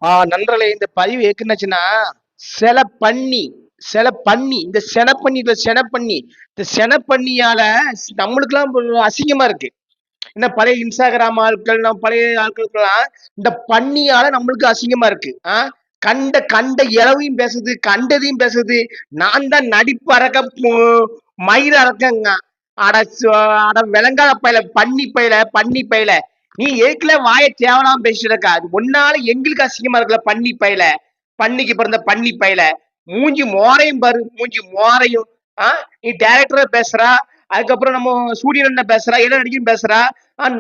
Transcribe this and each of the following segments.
நண்பர்களே, இந்த பதிவு எதுக்குன்னாச்சுன்னா, செல பன்னி செல பன்னி இந்த செனப்பன்னி செனப்பன்னி இந்த செனப்பன்னியால நம்மளுக்கெல்லாம் அசிங்கமா இருக்கு. என்ன பழைய இன்ஸ்டாகிராம் ஆட்கள், நம்ம பழைய ஆட்களுக்கெல்லாம் இந்த பன்னியால நம்மளுக்கு அசிங்கமா இருக்கு. கண்ட கண்ட எளவையும் பேசுது, கண்டதையும் பேசுது. நான் தான் நடிப்பு அரக்க மயிர் அரக்கங்க. அட சு அட விளங்காத பயல, பன்னி பயல, பன்னி பயல. நீ எதுக்குல வாய தேவலாம பேசிட்டு இருக்க? அது உன்னால எங்களுக்கு அசிங்கமா இருக்குல்ல பன்னி பயல. பன்னிக்கு பிறந்த பன்னி பயல. மூஞ்சி மோரையும் பாரு, மூஞ்சி மோரையும். ஆ நீ டைரக்டரா பேசுறா, அதுக்கப்புறம் நம்ம சூரியன் அண்ணன் பேசுறா, எல்லா நடிகையும் பேசுறா.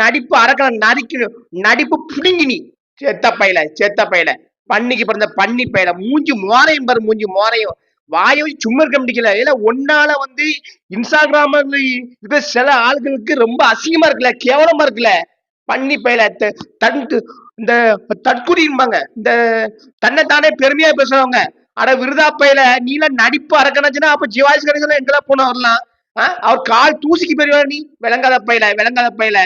நடிப்பு அரக்கன நடிக்கணும். நடிப்பு புடுங்கி நீ. செத்த பயல, செத்த பயல. பன்னிக்கு பிறந்த பன்னி பயல. மூஞ்சி மோரையும் பாரு, மூஞ்சி மோரையும். வாயை வச்சு சும்மா இருக்க முடியல. ஏன்னா ஒன்னால வந்து இன்ஸ்டாகிராம்ல இருக்கிற சில ஆளுகளுக்கு ரொம்ப அசிங்கமா இருக்குல்ல, கேவலமா இருக்குல்ல. பன்னி பயல இந்த தற்குறிம்பாங்க. இந்த தன்னைத்தானே பெருமையா பேசுறவங்க. அட விருதா பயல, நீலாம் நடிப்பு அரக்கனாச்சுன்னா அப்ப சிவாஜி கணேசன் எங்கெல்லாம் போன வரலாம். அவர் கால் தூசிக்கு பெரியவா நீ, விளங்காத பயல, விளங்காத பயல.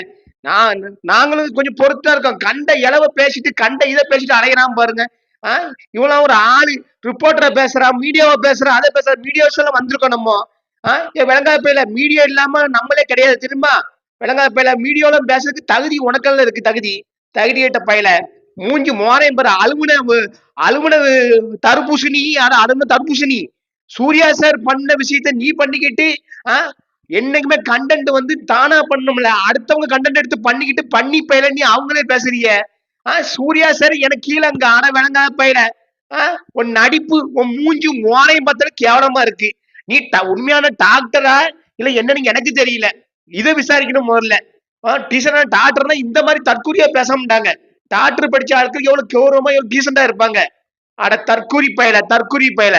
நான் நாங்களும் கொஞ்சம் பொறுத்தா இருக்கோம். கண்ட இளவ பேசிட்டு கண்ட இதை பேசிட்டு அலையறான் பாருங்க. இவெல்லாம் ஒரு ஆளு ரிப்போர்ட்டரா பேசுறான், மீடியாவா பேசுறான், அதை பேசுற மீடியாஸ் எல்லாம் வந்திருக்கோம் நம்ம. விளங்காத பையில மீடியா இல்லாம நம்மளே கிடையாது தெரியுமா? விளங்காத பையில மீடியால பேசுறதுக்கு தகுதி உனக்கெல்லாம் இருக்கு தகுதி. தகுதியேட்ட பையில மூஞ்சி மோரையும் பாரு, அழுகுன அழுகுன தர்பூசணி, அழுகுன தர்பூசணி. சூர்யா சார் பண்ண விஷயத்த நீ பண்ணிக்கிட்டு என்னைக்குமே கண்டென்ட் வந்து தானா பண்ணணும்ல, அடுத்தவங்க கண்டென்ட் எடுத்து பண்ணிக்கிட்டு பண்ணி பயில நீ அவங்களே பேசுறீங்க. சூர்யா சார் எனக்கு கீழே அங்க ஆனா விளங்காத பயில. உன் நடிப்பு உன் மூஞ்சி மோனையும் பார்த்தாலும் கேவலமா இருக்கு. நீ உண்மையான டாக்டரா இல்ல என்னன்னு எனக்கு தெரியல. இதை விசாரிக்கணும் முதல்ல. டீசனா டாக்டர்னா இந்த மாதிரி தற்கூரியா பேச மாட்டாங்க. டாக்டர் படிச்ச ஆட்கள் எவ்வளவு கௌரவமா எவ்வளவு டீசெண்டா இருப்பாங்க. அட தற்கூரி பயல, தற்கூரி பயல.